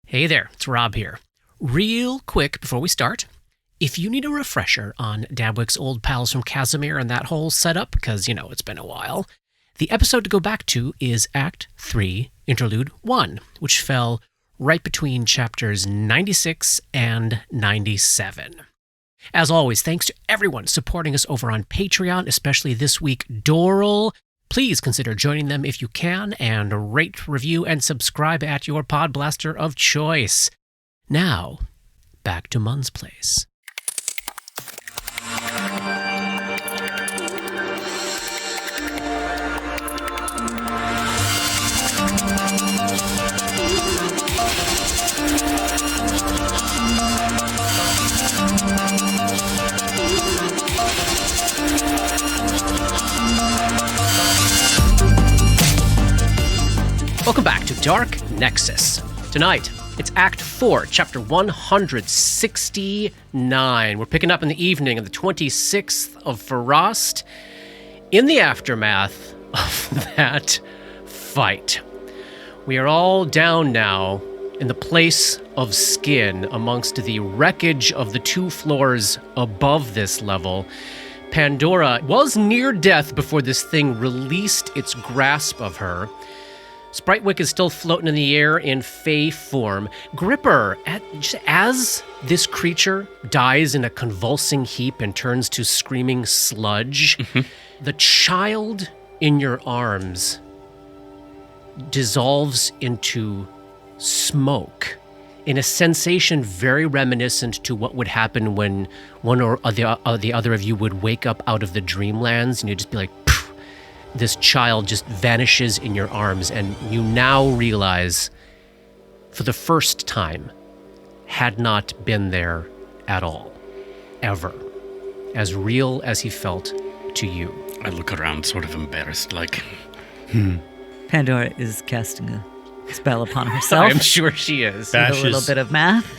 Hey there, it's Rob here. Real quick before we start, if you need a refresher on Dabwick's old pals from Casimir and that whole setup, because, it's been a while, the episode to go back to is Act 3, Interlude 1, which fell right between chapters 96 and 97. As always, thanks to everyone supporting us over on Patreon, especially this week, Doral. Please consider joining them if you can, and rate, review, and subscribe at your pod blaster of choice. Now, back to Mun's place. Welcome back to Dark Nexus. Tonight, it's Act 4, Chapter 169. We're picking up in the evening of the 26th of Frost, in the aftermath of that fight. We are all down now in the place of Skin amongst the wreckage of the 2 floors above this level. Pandora was near death before this thing released its grasp of her. Spritewick is still floating in the air in Fey form. Gripper, as this creature dies in a convulsing heap and turns to screaming sludge, the child in your arms dissolves into smoke in a sensation very reminiscent to what would happen when one or the other of you would wake up out of the dreamlands and you'd just be like, this child just vanishes in your arms, and you now realize, for the first time, had not been there at all, ever, as real as he felt to you. I look around sort of embarrassed, like, Pandora is casting a spell upon herself. I'm sure she is. With a little bit of math.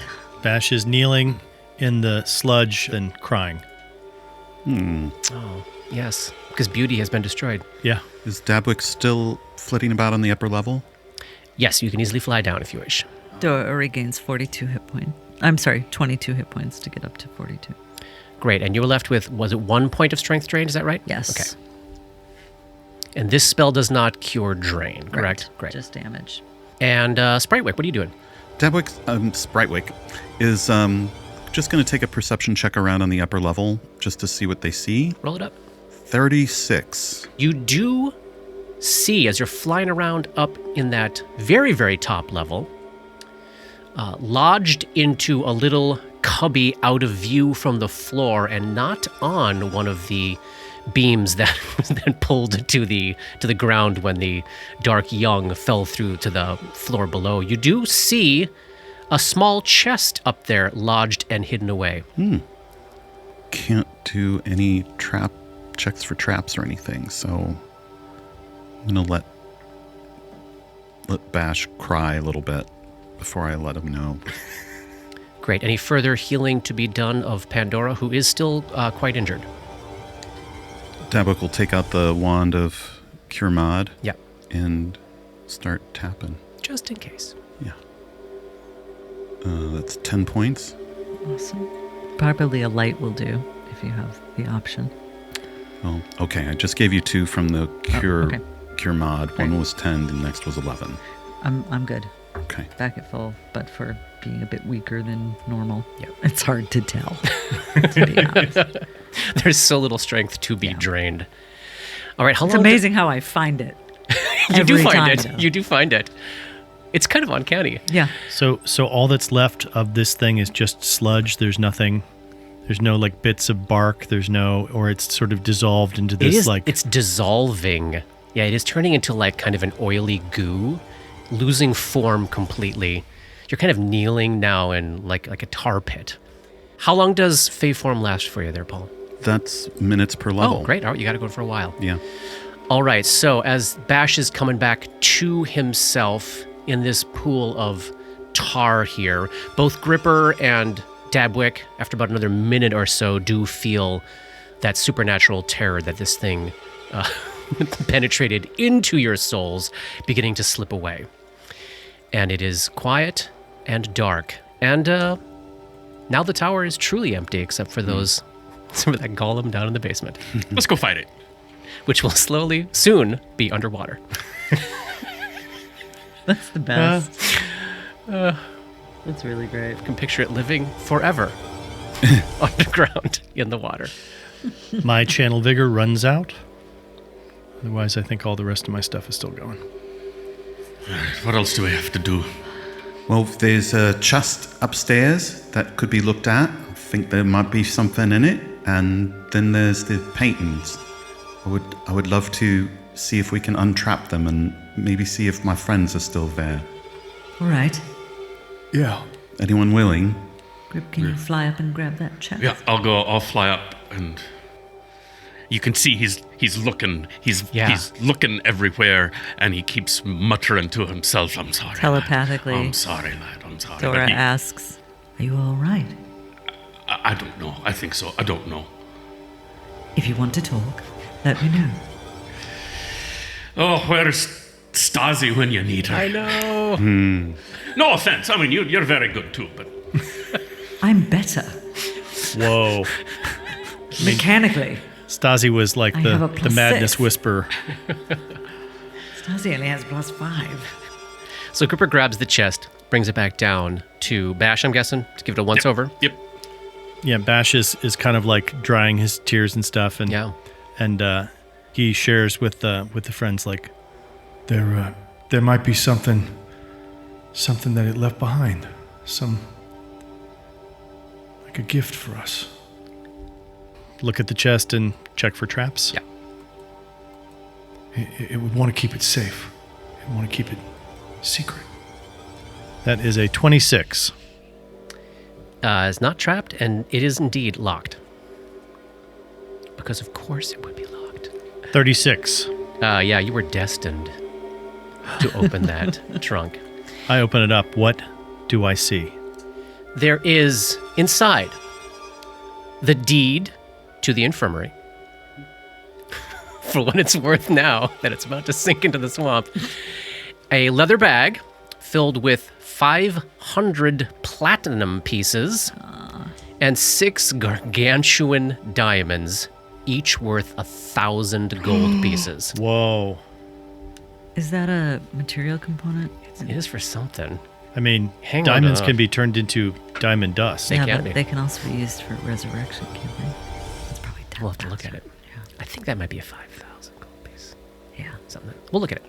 Bash is kneeling in the sludge and crying. Oh, yes, because beauty has been destroyed. Yeah. Is Dabwick still flitting about on the upper level? Yes, you can easily fly down if you wish. Dora regains 42 hit points. I'm sorry, 22 hit points to get up to 42. Great, and you were left with, was it 1 point of strength drain, is that right? Yes. Okay. And this spell does not cure drain, correct? Right. Great. Just damage. And Spritewick, what are you doing? Dabwick, Spritewick, is just going to take a perception check around on the upper level just to see what they see. Roll it up. 36. You do see, as you're flying around up in that very, very top level, lodged into a little cubby out of view from the floor and not on one of the beams that was then pulled to the ground when the dark young fell through to the floor below. You do see a small chest up there lodged and hidden away. Can't do any checks for traps or anything, so I'm going to let Bash cry a little bit before I let him know. Great. Any further healing to be done of Pandora, who is still quite injured? Dabwick will take out the wand of Cure Mod. Yep. And start tapping. Just in case. Yeah. That's 10 points. Awesome. Probably a light will do if you have the option. Oh, okay. I just gave you 2 from the Cure Mod. Great. One was 10, the next was 11. I'm good. Okay. Back at full, but for being a bit weaker than normal. Yep. It's hard to tell, to be honest. There's so little strength to be drained. All right, It's amazing how I find it. You do every find time, it. though. You do find it. It's kind of uncanny. Yeah. So all that's left of this thing is just sludge. There's nothing. There's no like bits of bark. Or it's sort of dissolved into this It's dissolving. Yeah, it is turning into like kind of an oily goo, losing form completely. You're kind of kneeling now in like a tar pit. How long does Fey form last for you there, Paul? That's minutes per level. Oh, great. All right, you got to go for a while. Yeah. All right, so as Bash is coming back to himself in this pool of tar here, both Gripper and Dabwick, after about another minute or so, do feel that supernatural terror that this thing penetrated into your souls beginning to slip away. And it is quiet and dark. And now the tower is truly empty except for some of that golem down in the basement, Let's go fight it. which will soon be underwater. That's the best. That's really great. You can picture it living forever underground in the water. My channel vigor runs out. Otherwise, I think all the rest of my stuff is still going. What else do we have to do? Well, there's a chest upstairs that could be looked at. I think there might be something in it. And then there's the paintings. I would love to see if we can untrap them and maybe see if my friends are still there. All right. Yeah. Anyone willing? Grip, can you fly up and grab that chest? Yeah, I'll fly up and you can see he's looking looking everywhere and he keeps muttering to himself, I'm sorry. Telepathically. Lad. I'm sorry, lad. I'm sorry. Dora But asks, "Are you all right? I don't know. I think so. I don't know. If you want to talk, let me know." Oh, where's Stasi when you need her? I know. No offense. I mean, you're very good too, but I'm better. Whoa. Mechanically. Stasi was like I have a the plus madness 6. whisperer. Stasi only has +5. So Gripper grabs the chest, brings it back down to Bash, I'm guessing, to give it a once over. Yep. Yeah, Bash is kind of like drying his tears and stuff, and he shares with the friends like, There might be something that it left behind. Like a gift for us. look at the chest and check for traps. Yeah. It would want to keep it safe. It would want to keep it secret. That is a 26. It's not trapped, and it is indeed locked. Because of course it would be locked. 36. Yeah, you were destined to open that trunk. I open it up. What do I see? There is inside the deed to the infirmary. For what it's worth now that it's about to sink into the swamp. A leather bag filled with 500 platinum pieces and 6 gargantuan diamonds, each worth 1,000 gold pieces. Whoa. Is that a material component? It is for something. I mean, Hang on diamonds up. can be turned into diamond dust. They yeah, can but be. they can also be used for resurrection, can't they? It's probably 10,000. We'll have to look at it. Yeah. I think that might be a 5,000 gold piece. Yeah. Something. We'll look at it.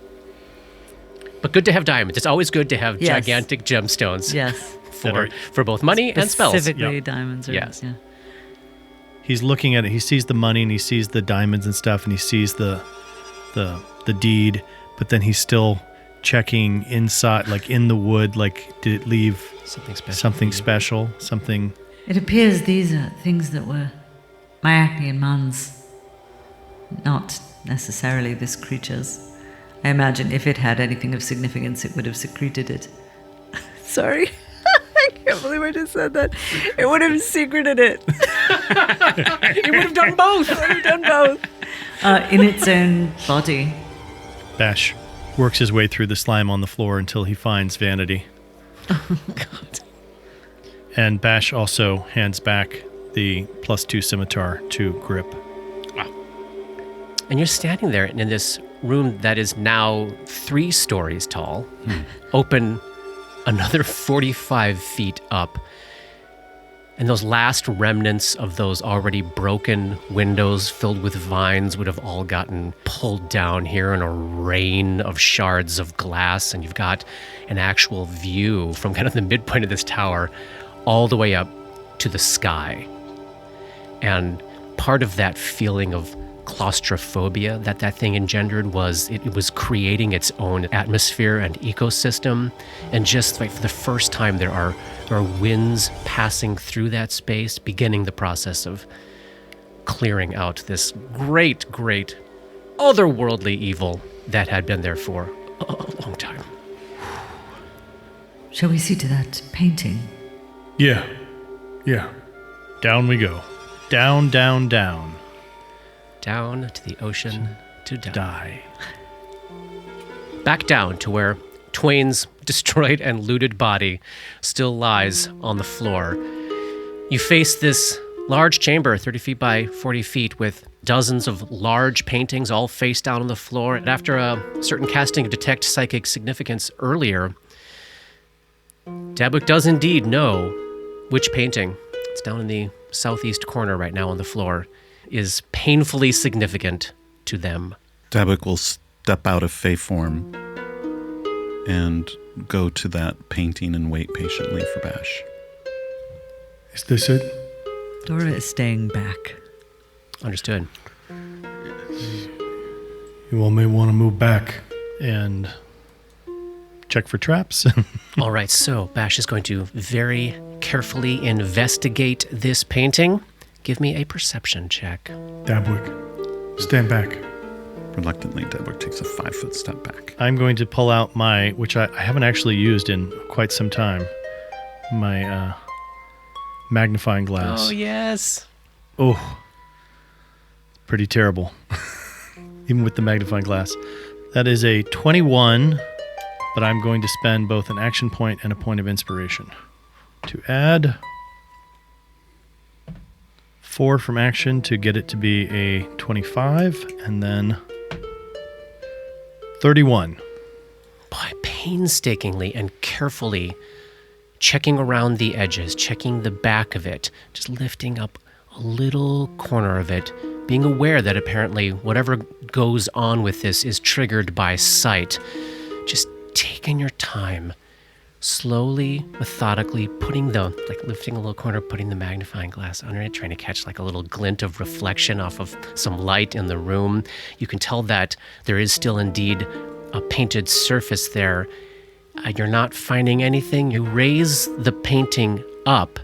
But good to have diamonds. It's always good to have Yes. gigantic gemstones. Yes. For both money and spells. Specifically Yep. diamonds. Or, Yes. Yeah. He's looking at it. He sees the money and he sees the diamonds and stuff, and he sees the deed, but then he's still checking inside, like in the wood, like did it leave Something special. something special, something. It appears these are things that were my acne and Man's, not necessarily this creature's. I imagine if it had anything of significance, it would have secreted it. Sorry. I can't believe I just said that. It would have secreted it. It would have done both. It would have done both. In its own body. Bash works his way through the slime on the floor until he finds Vanity. God. And Bash also hands back the +2 scimitar to Grip. And you're standing there in this room that is now 3 stories tall, open another 45 feet up. And those last remnants of those already broken windows filled with vines would have all gotten pulled down here in a rain of shards of glass. And you've got an actual view from kind of the midpoint of this tower all the way up to the sky. And part of that feeling of claustrophobia that thing engendered was it was creating its own atmosphere and ecosystem. And just like for the first time, there are winds passing through that space, beginning the process of clearing out this great otherworldly evil that had been there for a long time. Shall we see to that painting? Yeah. Down we go. Down, down, down. Down to the ocean to die. Die. Back down to where Twain's destroyed and looted body still lies on the floor. You face this large chamber, 30 feet by 40 feet, with dozens of large paintings all face down on the floor. And after a certain casting of Detect Psychic Significance earlier, Dabwick does indeed know which painting, it's down in the southeast corner right now on the floor, is painfully significant to them. Dabwick will step out of Fey form and go to that painting and wait patiently for Bash. Is this it? Dora is staying back. Understood. You all may want to move back. And check for traps. All right, so Bash is going to very carefully investigate this painting. Give me a perception check. Dabwick, stand back. Reluctantly, Dabwick takes a 5-foot step back. I'm going to pull out my, which I haven't actually used in quite some time, my magnifying glass. Oh, yes. Oh, pretty terrible. Even with the magnifying glass. That is a 21, but I'm going to spend both an action point and a point of inspiration. To add 4 from action to get it to be a 25, and then 31. By painstakingly and carefully checking around the edges, checking the back of it, just lifting up a little corner of it, being aware that apparently whatever goes on with this is triggered by sight. Just taking your time, slowly, methodically lifting a little corner, putting the magnifying glass under it, trying to catch like a little glint of reflection off of some light in the room. You can tell that there is still indeed a painted surface there. You're not finding anything. You raise the painting up,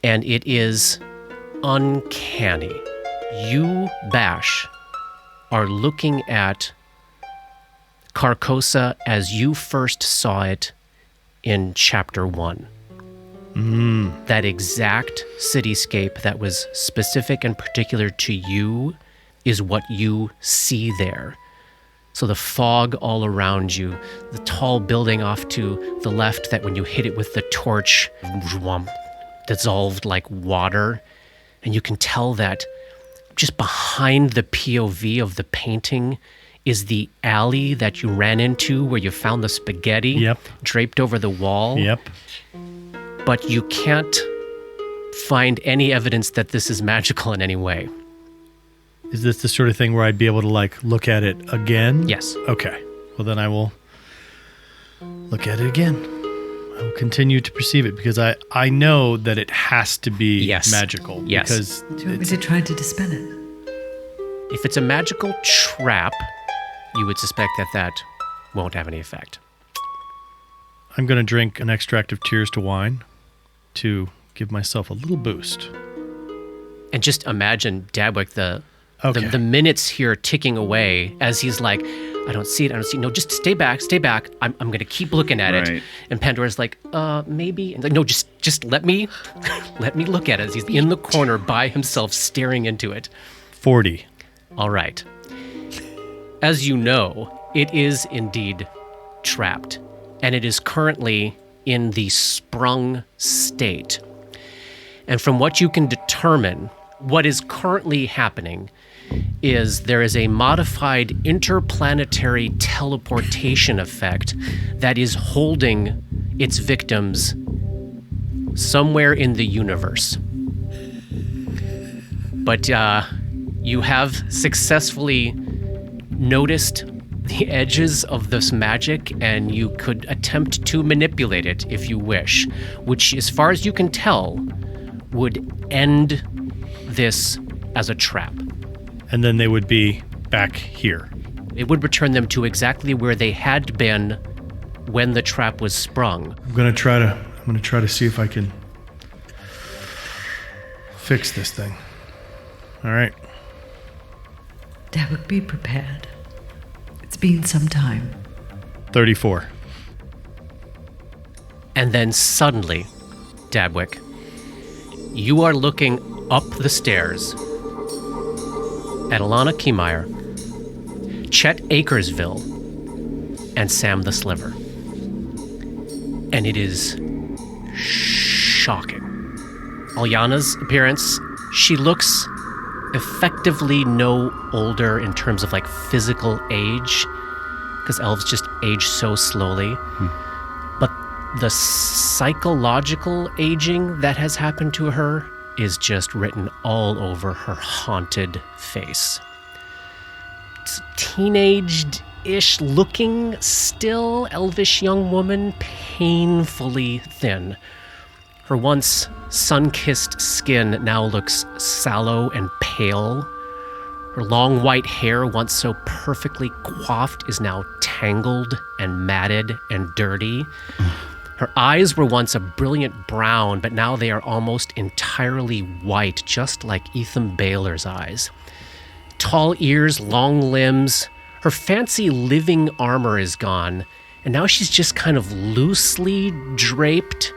and it is uncanny. You, Bash, are looking at Carcosa as you first saw it in Chapter 1. That exact cityscape that was specific and particular to you is what you see there. So the fog all around you, the tall building off to the left that when you hit it with the torch, dissolved like water. And you can tell that just behind the POV of the painting is the alley that you ran into where you found the spaghetti draped over the wall. Yep. But you can't find any evidence that this is magical in any way. Is this the sort of thing where I'd be able to look at it again? Yes. Okay. Well, then I will look at it again. I will continue to perceive it because I know that it has to be magical. Yes. Because Do you want me to try to dispel it? If it's a magical trap, you would suspect that won't have any effect. I'm going to drink an extract of Tears to Wine to give myself a little boost. And just imagine Dabwick, the minutes here ticking away as he's like, I don't see it. No, just stay back. I'm going to keep looking at it. And Pandora's like, maybe. And like, no, just let me look at it. He's in the corner by himself staring into it. 40. All right. As you know, it is indeed trapped. And it is currently in the sprung state. And from what you can determine, what is currently happening is there is a modified interplanetary teleportation effect that is holding its victims somewhere in the universe. But you have successfully noticed the edges of this magic, and you could attempt to manipulate it if you wish, which, as far as you can tell, would end this as a trap. And then they would be back here. It would return them to exactly where they had been when the trap was sprung. I'm gonna try to see if I can fix this thing. All right. Dabwick, be prepared. It's been some time. 34. And then suddenly, Dabwick, you are looking up the stairs at Alana Keymeyer, Chet Akersville, and Sam the Sliver. And it is shocking. Alyana's appearance, she looks effectively no older in terms of like physical age, because elves just age so slowly. But the psychological aging that has happened to her is just written all over her haunted face. It's a teenaged-ish looking, still elvish young woman, painfully thin. Her once sun-kissed skin now looks sallow and pale. Her long white hair, once so perfectly coiffed, is now tangled and matted and dirty. Her eyes were once a brilliant brown, but now they are almost entirely white, just like Ethan Baylor's eyes. Tall ears, long limbs. Her fancy living armor is gone, and now she's just kind of loosely draped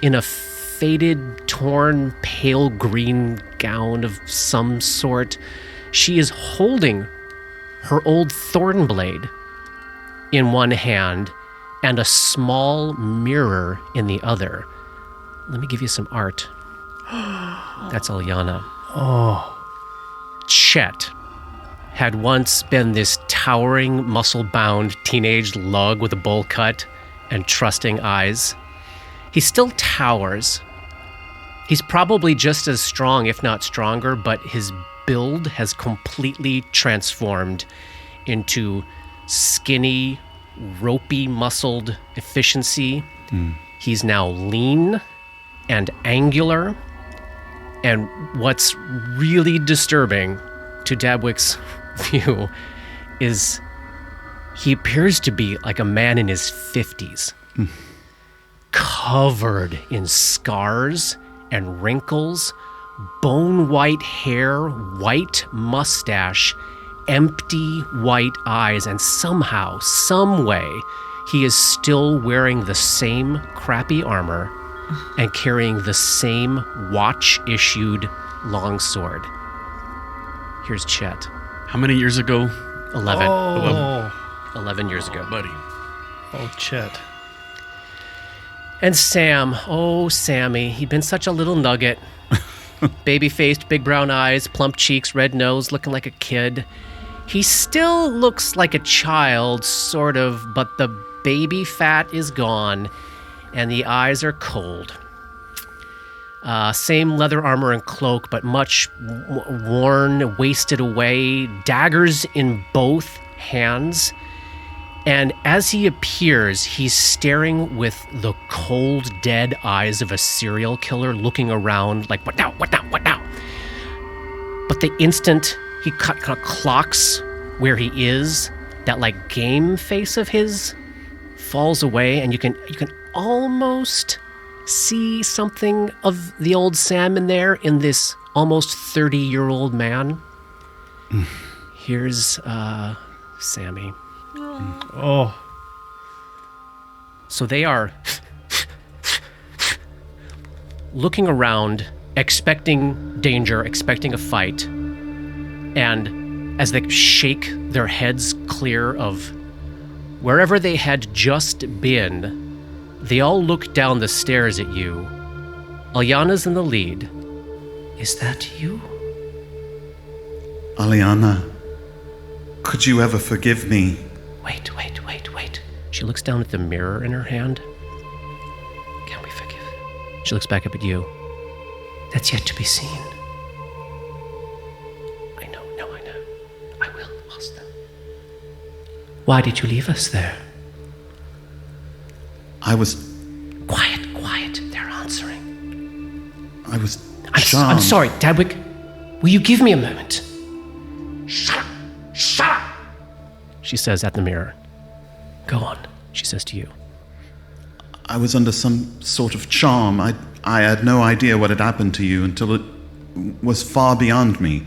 in a faded, torn, pale green gown of some sort. She is holding her old thorn blade in one hand and a small mirror in the other. Let me give you some art. That's Alyana. Oh. Chet had once been this towering, muscle-bound teenage lug with a bowl cut and trusting eyes. He still towers. He's probably just as strong, if not stronger, but his build has completely transformed into skinny, ropey, muscled efficiency. He's now lean and angular. And what's really disturbing to Dabwick's view is he appears to be like a man in his 50s, covered in scars and wrinkles, bone-white hair, white mustache, empty white eyes, and somehow, some way, he is still wearing the same crappy armor and carrying the same watch-issued longsword. Here's Chet. How many years ago? 11. Oh. 11 years ago. Buddy. Oh, Chet. And Sam, oh, Sammy, he'd been such a little nugget. Baby-faced, big brown eyes, plump cheeks, red nose, looking like a kid. He still looks like a child, sort of, but the baby fat is gone, and the eyes are cold. Same leather armor and cloak, but much worn, wasted away, daggers in both hands. And as he appears, he's staring with the cold, dead eyes of a serial killer, looking around like, what now, what now, what now? But the instant he kind of clocks where he is, that like game face of his falls away, and you can almost see something of the old Sam in there, in this almost 30-year-old man. Here's Sammy. Oh. So they are looking around, expecting danger, expecting a fight. And as they shake their heads clear of wherever they had just been, they all look down the stairs at you. Alyana's in the lead. Is that you? Alyana, could you ever forgive me? Wait. She looks down at the mirror in her hand. Can we forgive? She looks back up at you. That's yet to be seen. I know. I will ask them. Why did you leave us there? I was... Quiet. They're answering. I was charmed. I'm sorry, Dabwick. Will you give me a moment? Shut up! She says at the mirror. Go on, she says to you. I was under some sort of charm. I had no idea what had happened to you until it was far beyond me.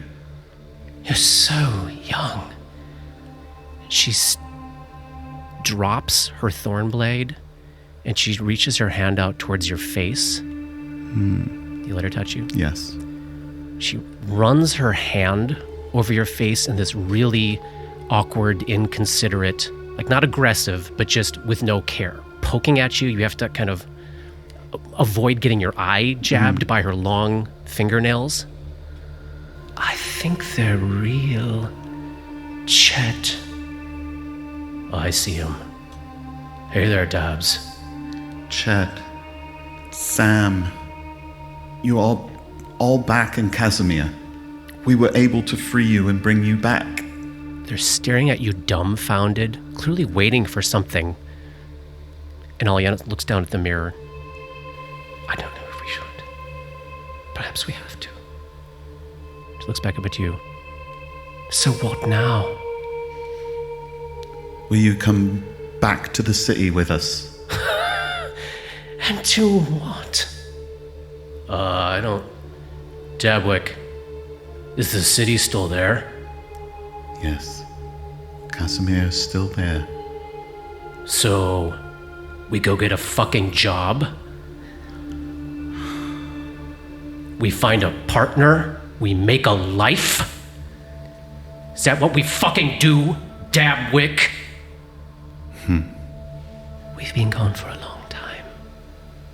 You're so young. She drops her thorn blade, and she reaches her hand out towards your face. Do you let her touch you? Yes. She runs her hand over your face in this really awkward, inconsiderate Like, not aggressive, but just with no care. Poking at you, you have to kind of avoid getting your eye jabbed by her long fingernails. I think they're real. Chet. Oh, I see him. Hey there, Dabs. Chet, Sam, you are all back in Casimir. We were able to free you and bring you back. They're staring at you dumbfounded, clearly waiting for something. And Alyana looks down at the mirror. I don't know if we should. Perhaps we have to. She looks back up at you. So what now? Will you come back to the city with us? And to what? I don't... Dabwick, is the city still there? Yes. Casimir is still there. So, we go get a fucking job? We find a partner? We make a life? Is that what we fucking do, Dabwick? We've been gone for a long time.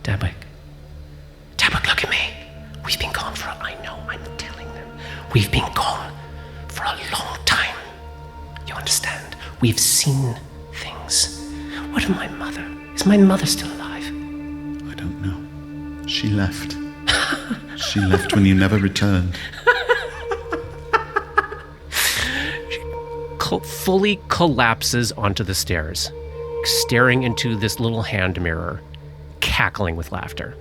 Dabwick. Dabwick, look at me. We've been gone for I know, I'm telling them. We've been gone for a long time. You understand? We've seen things. What of my mother? Is my mother still alive? I don't know. She left. She left when you never returned. She fully collapses onto the stairs, staring into this little hand mirror, cackling with laughter.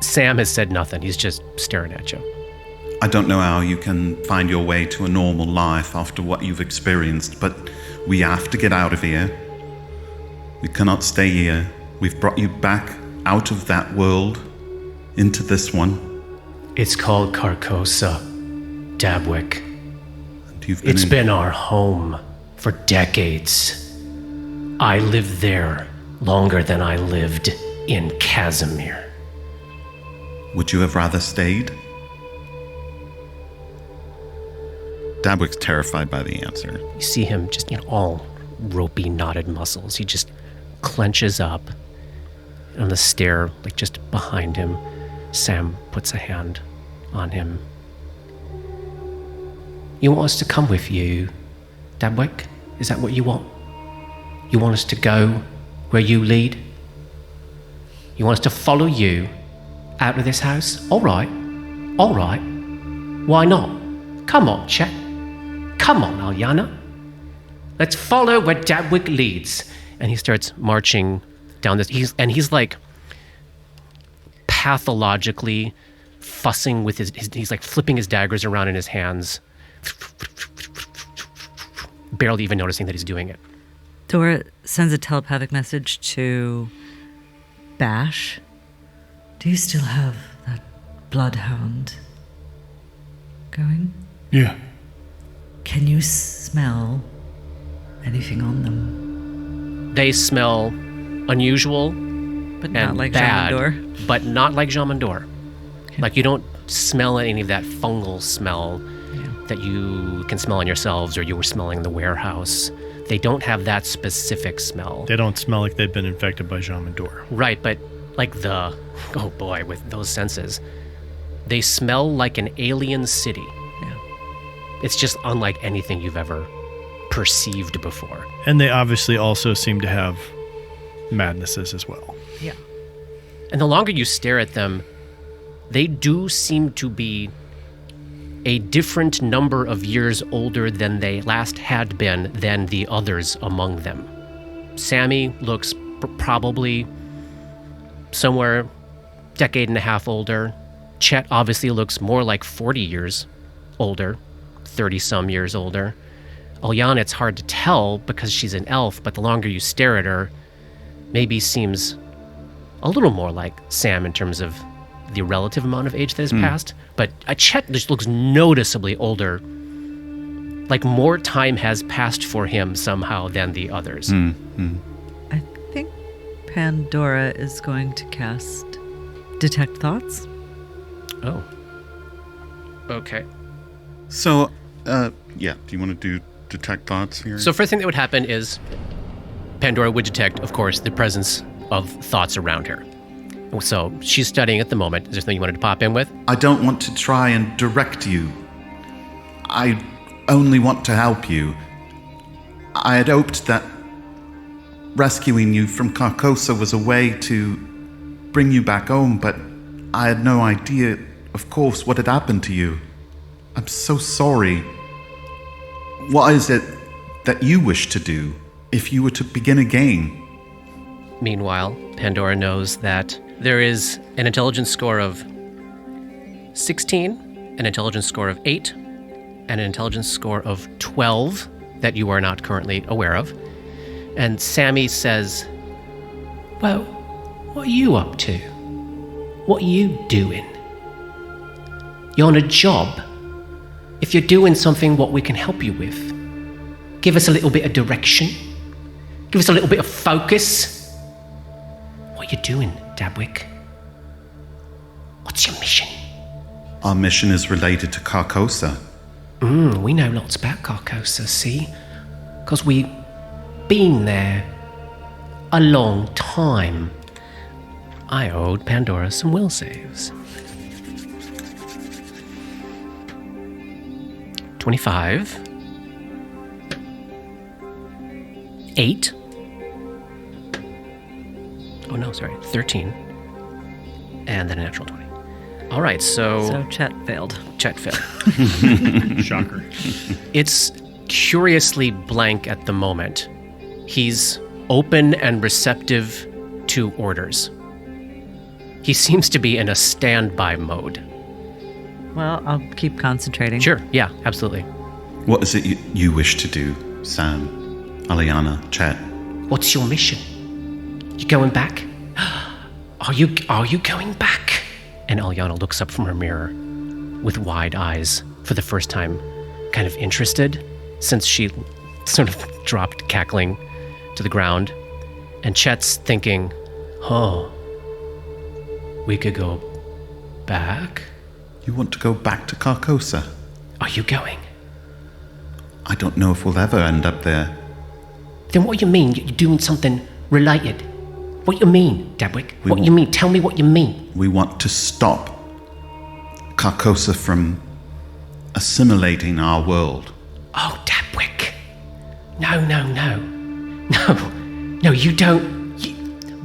Sam has said nothing. He's just staring at you. I don't know how you can find your way to a normal life after what you've experienced, but we have to get out of here. We cannot stay here. We've brought you back out of that world into this one. It's called Carcosa, Dabwick. And you've It's been our home for decades. I lived there longer than I lived in Casimir. Would you have rather stayed? Dabwick's terrified by the answer. You see him just, all ropey, knotted muscles. He just clenches up on the stair, like just behind him. Sam puts a hand on him. You want us to come with you, Dabwick? Is that what you want? You want us to go where you lead? You want us to follow you out of this house? All right. Why not? Come on, Chet. Come on, Alyana. Let's follow where Dabwick leads. And he starts marching down this. He's like pathologically fussing with he's like flipping his daggers around in his hands, barely even noticing that he's doing it. Dora sends a telepathic message to Bash. Do you still have that bloodhound going? Yeah. Can you smell anything on them? They smell unusual But not and like bad, Jamandor. but not like Jamandor. Like, you don't smell any of that fungal smell that you can smell on yourselves or you were smelling in the warehouse. They don't have that specific smell. They don't smell like they've been infected by Jamandor. Right, but like oh boy, with those senses, they smell like an alien city. Yeah. It's just unlike anything you've ever perceived before. And they obviously also seem to have madnesses as well. Yeah. And the longer you stare at them, they do seem to be a different number of years older than they last had been than the others among them. Sammy looks probably somewhere decade and a half older. Chet obviously looks more like 40 years older, 30-some years older. Alyana, it's hard to tell because she's an elf, but the longer you stare at her, maybe seems a little more like Sam in terms of the relative amount of age that has passed. But Chet just looks noticeably older. Like more time has passed for him somehow than the others. I think Pandora is going to cast Detect Thoughts. Oh. Okay. So, do you want to do detect thoughts here? So first thing that would happen is Pandora would detect, of course, the presence of thoughts around her. So she's studying at the moment. Is there something you wanted to pop in with? I don't want to try and direct you. I only want to help you. I had hoped that rescuing you from Carcosa was a way to bring you back home, but I had no idea, of course, what had happened to you. I'm so sorry. What is it that you wish to do if you were to begin again? Meanwhile, Pandora knows that there is an intelligence score of 16, an intelligence score of 8, and an intelligence score of 12 that you are not currently aware of. And Sammy says, well, what are you up to? What are you doing? You're on a job. If you're doing something what we can help you with, give us a little bit of direction. Give us a little bit of focus. What are you doing, Dabwick? What's your mission? Our mission is related to Carcosa. We know lots about Carcosa, see? Because we've been there a long time. I owed Pandora some will saves. 25. 8. Oh no, sorry, 13. And then a natural 20. All right, So Chet failed. Chet failed. Shocker. It's curiously blank at the moment. He's open and receptive to orders. He seems to be in a standby mode. Well, I'll keep concentrating. Sure, yeah, absolutely. What is it you wish to do, Sam, Aliana, Chet? What's your mission? You going back? Are you going back? And Aliana looks up from her mirror with wide eyes for the first time, kind of interested, since she sort of dropped cackling to the ground. And Chet's thinking, we could go back? You want to go back to Carcosa? Are you going? I don't know if we'll ever end up there. Then what do you mean? You're doing something related? What you mean, Dabwick? What you mean? Tell me what you mean. We want to stop Carcosa from assimilating our world. Oh, Dabwick. No, you don't.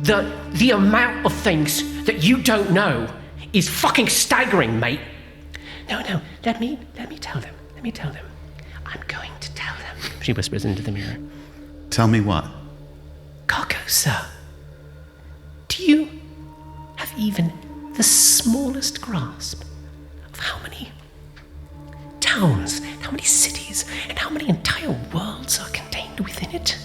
The amount of things that you don't know is fucking staggering, mate. No, let me tell them. I'm going to tell them. She whispers into the mirror. Tell me what? Carcosa, do you have even the smallest grasp of how many towns, how many cities, and how many entire worlds are contained within it?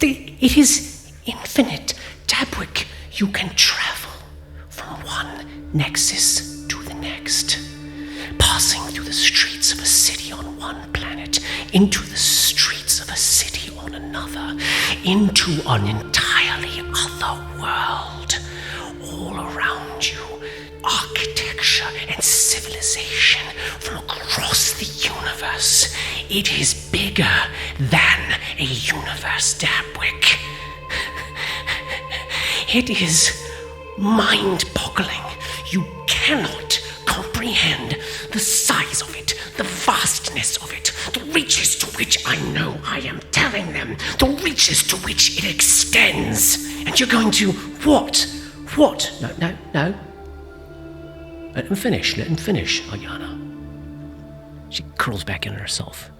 It is infinite. Dabwick, you can travel from one nexus to the next, passing through the streets of a city on one planet, into the streets of a city on another, into an entirely other world. All around you, architecture and civilization from across the universe. It is bigger than a universe, Dabwick. It is mind-boggling. You cannot comprehend the size of it, the vastness of it, the reaches to which I know I am telling them, the reaches to which it extends. And you're going to what? What? No. Let him finish, Aliana. She curls back in herself,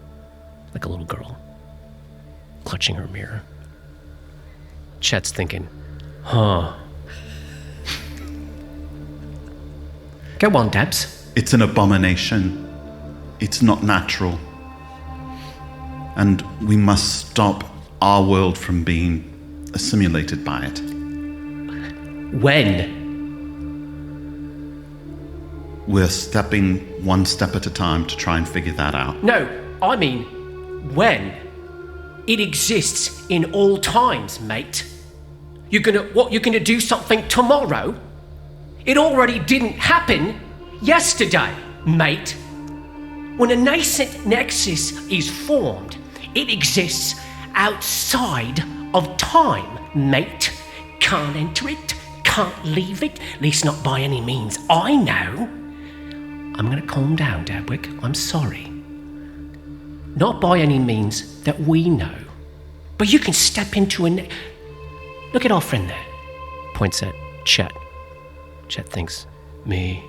like a little girl, clutching her mirror. Chet's thinking, Go on, Dabs. It's an abomination. It's not natural. And we must stop our world from being assimilated by it. When? We're stepping one step at a time to try and figure that out. No, I mean, when? It exists in all times, mate. You're gonna do something tomorrow? It already didn't happen yesterday, mate. When a nascent nexus is formed, it exists outside of time, mate. Can't enter it, can't leave it, at least not by any means I know. I'm gonna calm down, Dabwick, I'm sorry. Not by any means that we know. But you can step into Look at our friend there. Points at Chet. Chet thinks, me.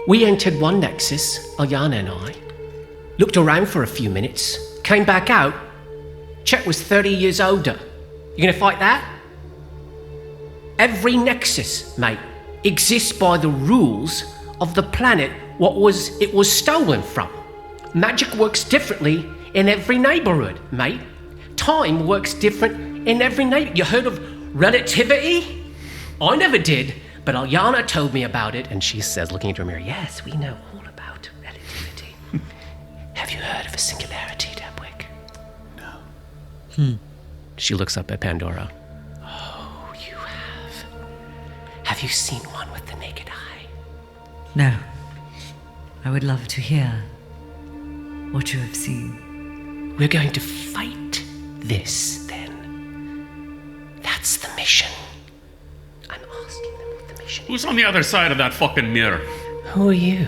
We entered one nexus, Alyana and I. Looked around for a few minutes, came back out. Chet was 30 years older. You gonna fight that? Every nexus, mate, exists by the rules of the planet it was stolen from. Magic works differently in every neighborhood, mate. Time works different in every neighborhood. You heard of relativity? I never did, but Alyana told me about it. And she says, looking into her mirror, yes, we know all about relativity. Have you heard of a singularity, Dabwick? No. She looks up at Pandora. Oh, you have. Have you seen one with the naked eye? No. I would love to hear what you have seen. We're going to fight this, then. That's the mission. I'm asking them what the mission is. Who's on the other side of that fucking mirror? Who are you?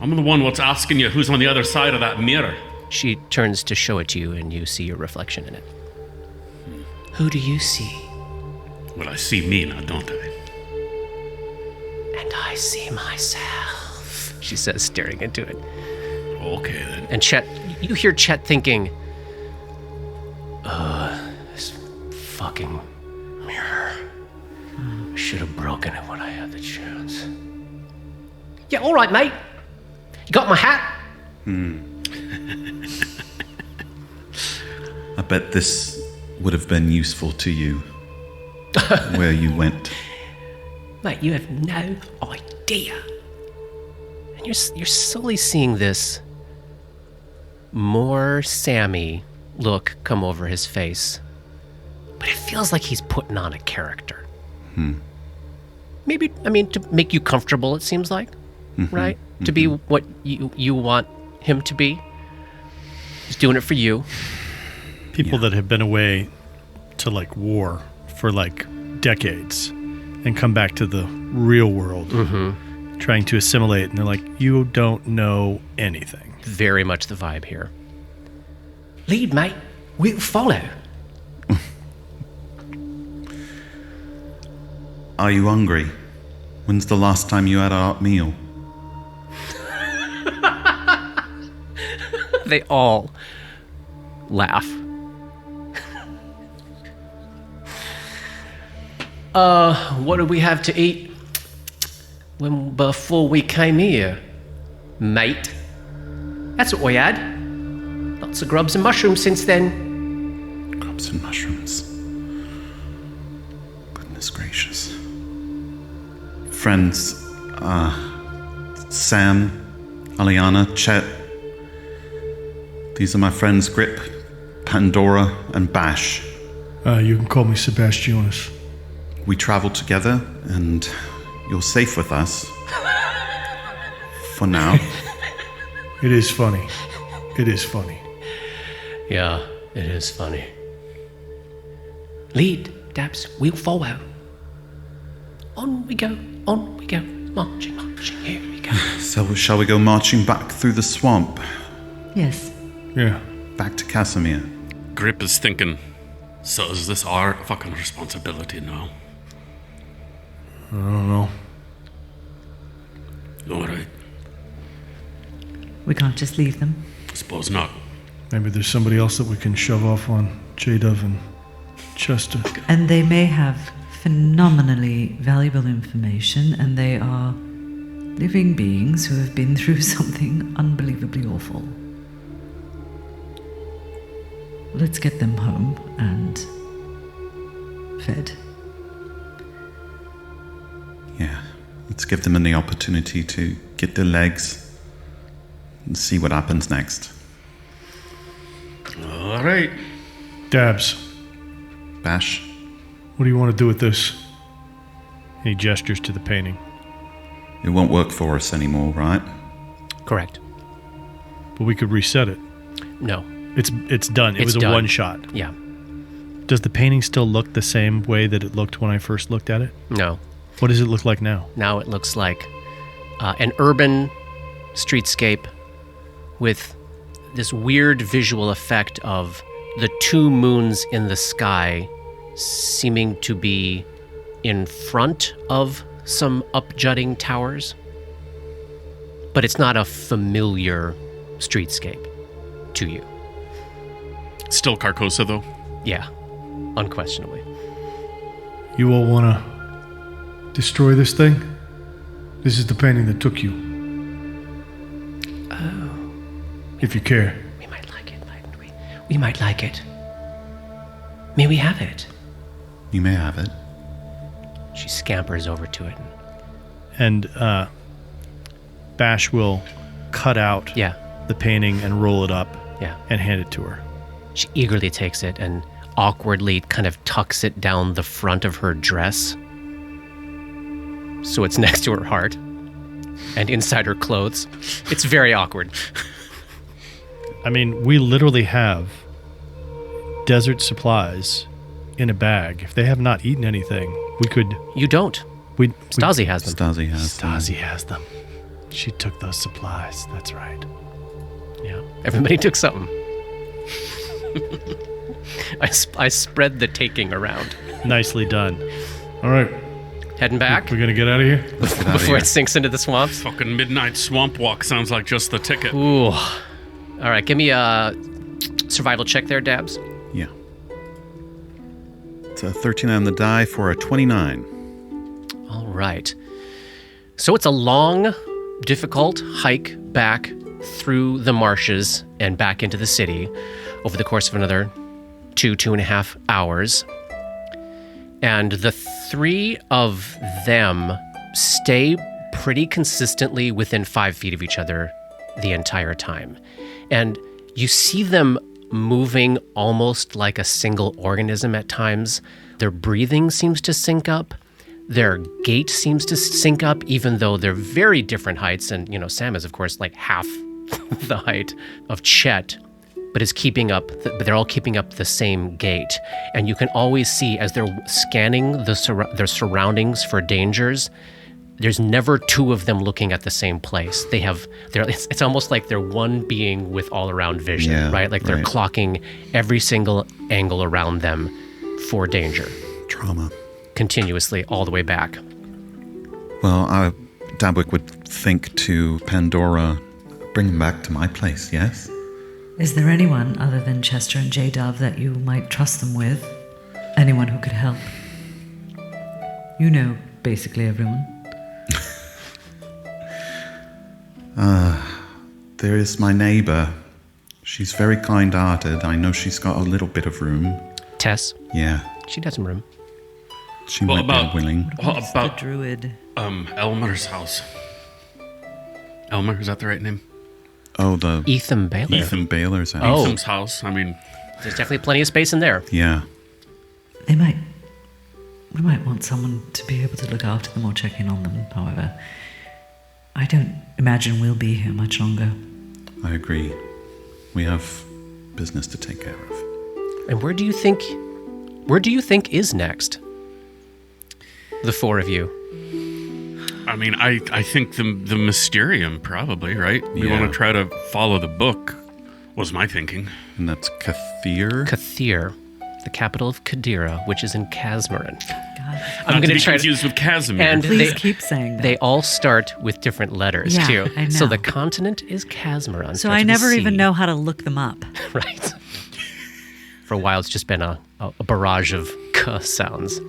I'm the one what's asking you who's on the other side of that mirror. She turns to show it to you, and you see your reflection in it. Who do you see? Well, I see me now, don't I? And I see myself. She says, staring into it. Okay, then. And Chet, you hear Chet thinking, this fucking mirror. I should have broken it when I had the chance. Yeah, all right, mate. You got my hat? I bet this would have been useful to you where you went. Mate, you have no idea. And you're slowly seeing this more Sammy look come over his face. But it feels like he's putting on a character. Maybe, to make you comfortable, it seems like, right? To be what you want him to be. He's doing it for you. People that have been away to war for decades and come back to the real world trying to assimilate, and they're like, you don't know anything. Very much the vibe here. Lead, mate. We'll follow. Are you hungry? When's the last time you had a meal? They all laugh. What did we have to eat before we came here, mate? That's what we had. Lots of grubs and mushrooms since then. Grubs and mushrooms. Goodness gracious. Friends, Sam, Alyana, Chet. These are my friends Grip, Pandora, and Bash. You can call me Sebastianis. We travel together, and you're safe with us. For now. It is funny. It is funny. Yeah, it is funny. Lead, Dabs, we'll follow. On we go, marching, here we go. So shall we go marching back through the swamp? Yes. Yeah. Back to Casimir. Grip is thinking, so is this our fucking responsibility now? I don't know. All right. We can't just leave them. Suppose not. Maybe there's somebody else that we can shove off on J-Dove and Chester. And they may have phenomenally valuable information, and they are living beings who have been through something unbelievably awful. Let's get them home and fed. Yeah, let's give them the opportunity to get their legs and see what happens next. All right. Dabs, Bash? what do you want to do with this? He gestures to the painting. It won't work for us anymore, right? Correct. But we could reset it. No. It's done. It It's was a done. one shot. Yeah. Does the painting still look the same way that it looked when I first looked at it? No. What does it look like now? Now it looks like an urban streetscape with this weird visual effect of the two moons in the sky seeming to be in front of some up-jutting towers. But it's not a familiar streetscape to you. Still Carcosa, though. Yeah, unquestionably. You all want to destroy this thing? This is the painting that took you. Oh. If you care. We might like it, mightn't we? We might like it. May we have it? You may have it. She scampers over to it. And Bash will cut out Yeah, the painting and roll it up yeah. and hand it to her. She eagerly takes it and awkwardly kind of tucks it down the front of her dress. So it's next to her heart and inside her clothes. It's very awkward. I mean, we literally have desert supplies in a bag. If they have not eaten anything, we could... You don't. Stasi has them. Stasi has them. Stasi has them. She took those supplies. That's right. Yeah. Everybody took something. I spread the taking around. Nicely done. All right. Heading back We're going to get out of here? before it sinks into the swamps. Fucking midnight swamp walk sounds like just the ticket. Ooh. All right, give me a survival check there, Dabs. Yeah. It's a 13 on the die for a 29. All right. So it's a long, difficult hike back through the marshes and back into the city over the course of another 2.5 hours. And the three of them stay pretty consistently within 5 feet of each other the entire time. And you see them moving almost like a single organism at times. Their breathing seems to sync up. Their gait seems to sync up, even though they're very different heights. And, you know, Sam is, of course, like half the height of Chet, but is keeping up, but they're all keeping up the same gait. And you can always see as they're scanning their surroundings for dangers, there's never two of them looking at the same place. It's almost like they're one being with all around vision, Yeah, right? Like they're right. clocking every single angle around them for danger, Trauma. continuously all the way back. Well, Dabwick would think to Pandora, bring him back to my place, yes? Is there anyone other than Chester and J-Dove that you might trust them with? Anyone who could help? You know basically everyone. There is my neighbor. She's very kind-hearted. I know she's got a little bit of room. Tess, Yeah, she'd have some room. she Well, might be willing. What Who's about the druid? Elmer's house? Elmer, is that the right name? Oh, the Ethan Baylor. Ethan Baylor's house. Oh. Ethan's house. I mean, There's definitely plenty of space in there. Yeah. We might want someone to be able to look after them or check in on them, however. I don't imagine we'll be here much longer. I agree. We have business to take care of. And where do you think is next? The four of you. I mean, I think the Mysterium probably, right? We Yeah. want to try to follow the book, was my thinking. And that's Kathir. Kathir, the capital of Kadira, which is in Casmarin. God. I'm Not going to be to try to... confused with Casimir. And Please they, keep saying that. they all start with different letters, Yeah, too. I So know. the continent is Casmarin. So starts I with a never C. even know how to look them up. Right. For a while, it's just been a barrage of K sounds.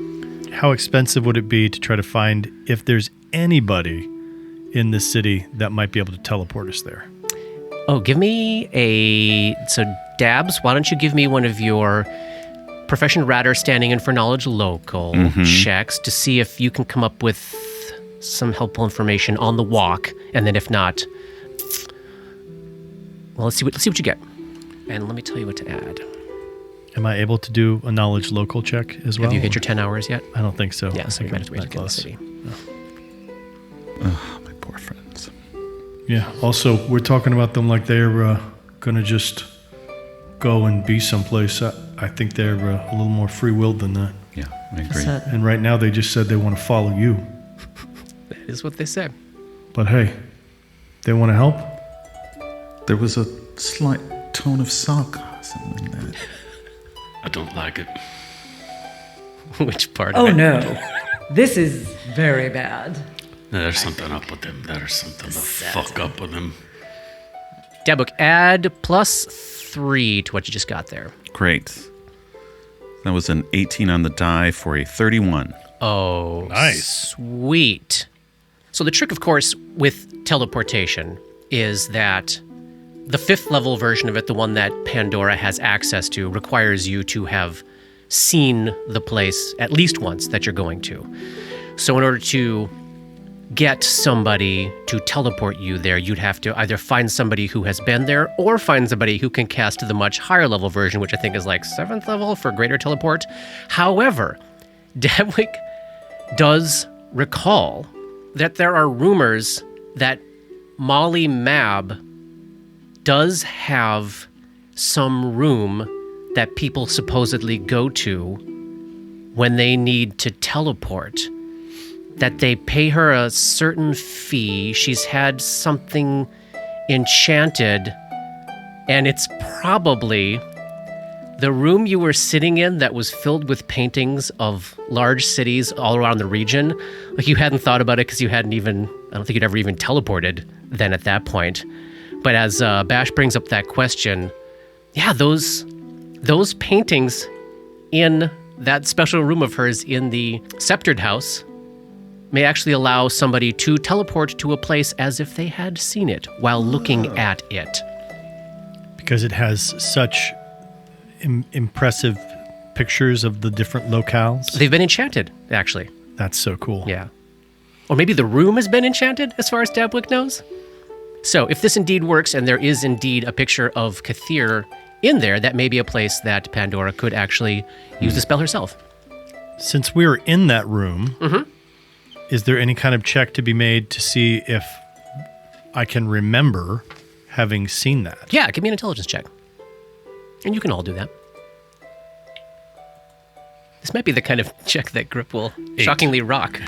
How expensive would it be to try to find if there's anybody in this city that might be able to teleport us there? Oh, give me a... So, Dabs, why don't you give me one of your Profession Radar Standing in for Knowledge local checks to see if you can come up with some helpful information on the walk, and then if not... Well, let's see what you get. And let me tell you what to add. Am I able to do a knowledge local check as well? Have you hit your 10 hours yet? I don't think so. Yeah, so you might have to wait Not to get in the close. city. Yeah. Also, we're talking about them like they're gonna just go and be someplace. I think they're a little more free-willed than that. Yeah, I agree. And right now, they just said they want to follow you. That is what they said. But hey, they want to help. There was a slight tone of sarcasm in there. I don't like it. Which part of Oh it? no. This is very bad. There's something up with him. There's something the fuck up with him. Dabbook, add +3 to what you just got there. Great. That was an 18 on the die for a 31. Oh, Nice. Sweet. So the trick, of course, with teleportation is that the 5th level version of it, the one that Pandora has access to, requires you to have seen the place at least once that you're going to. So in order to get somebody to teleport you there, you'd have to either find somebody who has been there or find somebody who can cast the much higher level version, which I think is like 7th level for greater teleport. However, Dabwick does recall that there are rumors that Molly Mab does have some room that people supposedly go to when they need to teleport. That they pay her a certain fee. She's had something enchanted, and it's probably the room you were sitting in that was filled with paintings of large cities all around the region. Like, you hadn't thought about it because you hadn't even, I don't think you'd ever even teleported then at that point. But as Bash brings up that question, yeah, those paintings in that special room of hers in the Sceptered House may actually allow somebody to teleport to a place as if they had seen it while looking at it. Because it has such impressive pictures of the different locales. They've been enchanted, actually. That's so cool. Yeah. Or maybe the room has been enchanted, as far as Dabwick knows. So if this indeed works, and there is indeed a picture of Kathir in there, that may be a place that Pandora could actually use the spell herself. Since we were in that room, is there any kind of check to be made to see if I can remember having seen that? Yeah, give me an intelligence check. And you can all do that. This might be the kind of check that Grip will shockingly rock.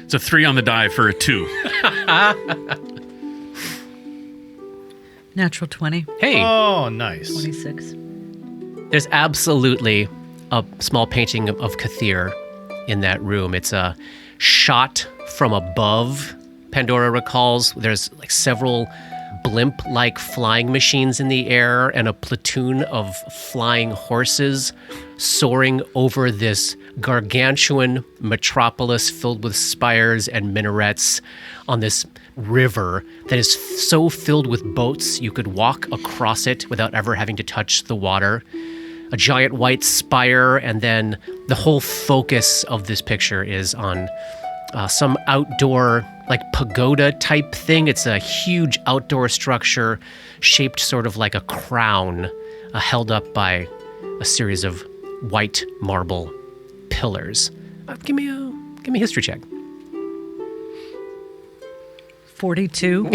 It's a 3 on the die for a 2. Natural 20. Hey, Oh, nice. 26. there's absolutely a small painting of Kathir in that room. It's a shot from above, Pandora recalls. There's like several blimp-like flying machines in the air and a platoon of flying horses soaring over this gargantuan metropolis filled with spires and minarets on this river that is so filled with boats you could walk across it without ever having to touch the water. A giant white spire, and then the whole focus of this picture is on some outdoor, like pagoda type thing. It's a huge outdoor structure shaped sort of like a crown, held up by a series of white marble pillars. Give me a history check. 42.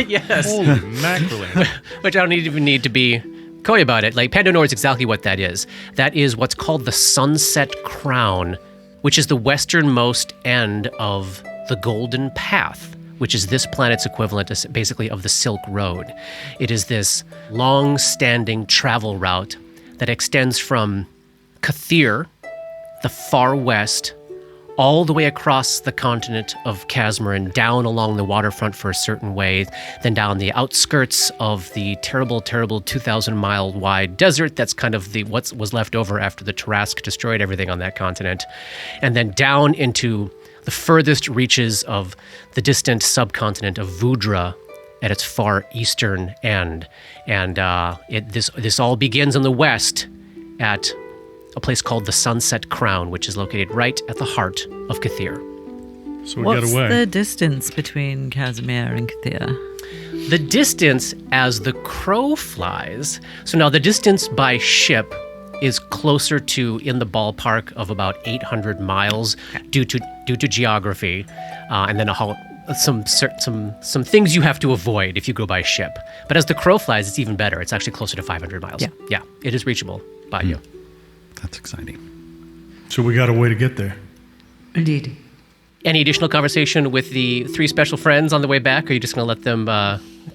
Yes. Holy mackerel. Which I don't even need to be coy about it. Like, Pando knows exactly what that is. That is what's called the Sunset Crown, which is the westernmost end of the Golden Path, which is this planet's equivalent basically of the Silk Road. It is this long-standing travel route that extends from Kathir, the far west, all the way across the continent of Casmarin, down along the waterfront for a certain way, then down the outskirts of the terrible, terrible 2,000-mile wide desert that's kind of the what was left over after the Tarask destroyed everything on that continent, and then down into the furthest reaches of the distant subcontinent of Vudra at its far eastern end. And this all begins in the west at a place called the Sunset Crown, which is located right at the heart of Kathir. So we What's got away. the distance between Casimir and Kathir? The distance as the crow flies, so now the distance by ship is closer to in the ballpark of about 800 miles due to geography, and then some things you have to avoid if you go by ship. But as the crow flies, it's even better. It's actually closer to 500 miles. Yeah, it is reachable by you. That's exciting. So we got a way to get there. Indeed. Any additional conversation with the 3 special friends on the way back, or are you just going to let them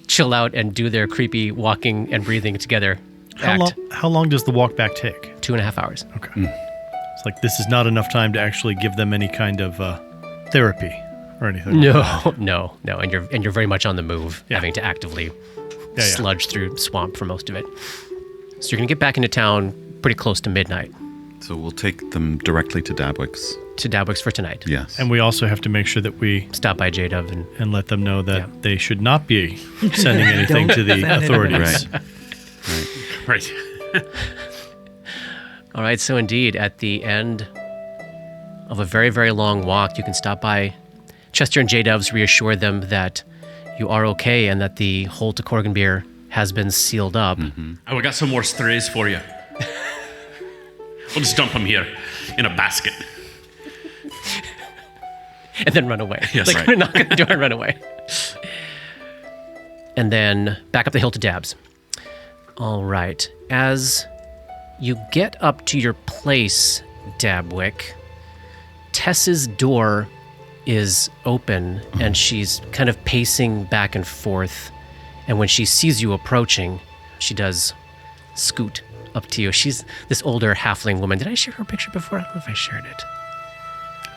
chill out and do their creepy walking and breathing together act? How long does the walk back take? 2.5 hours. Okay. It's like this is not enough time to actually give them any kind of therapy or anything. No. And you're very much on the move, having to actively sludge through swamp for most of it. So you're going to get back into town pretty close to midnight. So we'll take them directly to Dabwick's. To Dabwick's for tonight. Yes. And we also have to make sure that we stop by J-Dub and let them know that they should not be sending anything to the authorities. Right. All right, so indeed, at the end of a very, very long walk, you can stop by Chester and J-Dubs, reassure them that you are okay and that the hole to Corganbeer has been sealed up. Mm-hmm. Oh, we got some more strays for you. We'll just dump them here in a basket. And then run away. Yes, We're not going to do it and run away. And then back up the hill to Dabs. All right. As you get up to your place, Dabwick, Tess's door is open and she's kind of pacing back and forth. And when she sees you approaching, she does scoot up to you. She's this older halfling woman. Did I share her picture before? I don't know if I shared it.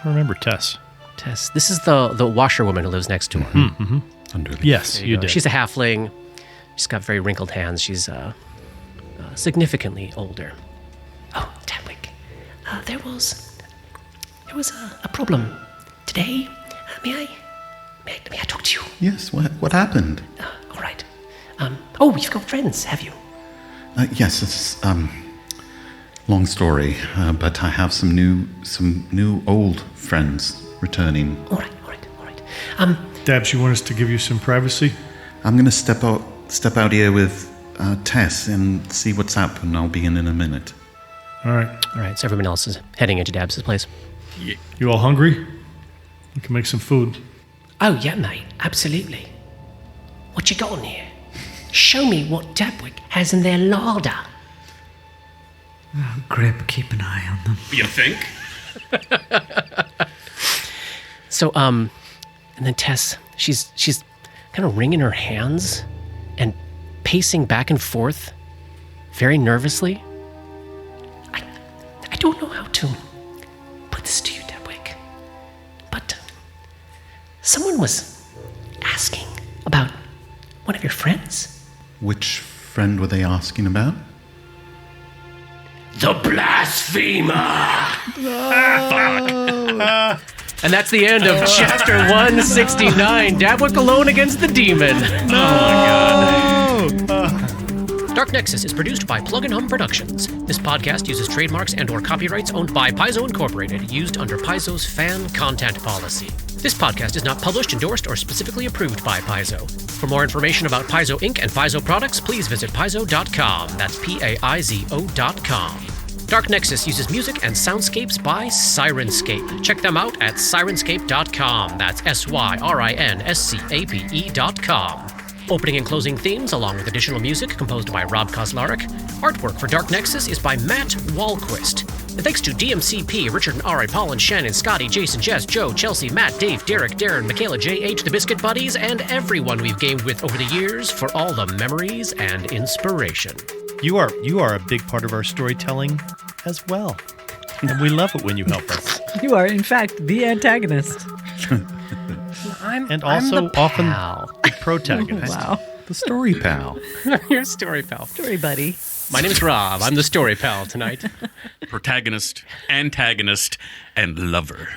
I remember Tess. This is the washerwoman who lives next to her. Mm-hmm. Yes, you did. She's a halfling. She's got very wrinkled hands. She's significantly older. Oh, Dabwick, there was a problem today. May I talk to you? Yes. What happened? All right. You've got friends, have you? Yes. It's long story, but I have some new old friends returning. All right. Dabs, you want us to give you some privacy? I'm going to step out here with Tess and see what's up, and I'll be in a minute. All right. So everyone else is heading into Dabs' place. You all hungry? We can make some food. Oh, yeah, mate. Absolutely. What you got in here? Show me what Dabwick has in their larder. Grip, keep an eye on them. You think? So, and then Tess, she's kind of wringing her hands and pacing back and forth very nervously. I don't know how to put this to you, Dabwick, but someone was asking about one of your friends. Which friend were they asking about? The blasphemer! And that's the end of chapter 169, Dabwick alone against the demon. Dark Nexus is produced by Plug and Hum Productions. This podcast uses trademarks and/or copyrights owned by Paizo Incorporated, used under Paizo's fan content policy. This podcast is not published, endorsed, or specifically approved by Paizo. For more information about Paizo Inc. and Paizo products, please visit paizo.com. That's Paizo.com. Dark Nexus uses music and soundscapes by Syrinscape. Check them out at Syrinscape.com. That's Syrinscape.com. Opening and closing themes, along with additional music composed by Rob Kauzlaric. Artwork for Dark Nexus is by Matt Wahlquist. And thanks to DMCP, Richard and Ari, Paul and Shannon, Scotty, Jason, Jess, Joe, Chelsea, Matt, Dave, Derek, Darren, Michaela, J.H., the Biscuit Buddies, and everyone we've gamed with over the years for all the memories and inspiration. You are a big part of our storytelling as well. And we love it when you help us. You are, in fact, the antagonist. And also often the protagonist. Wow. The story pal. You're a story pal. Story buddy. My name is Rob. I'm the story pal tonight. Protagonist, antagonist, and lover.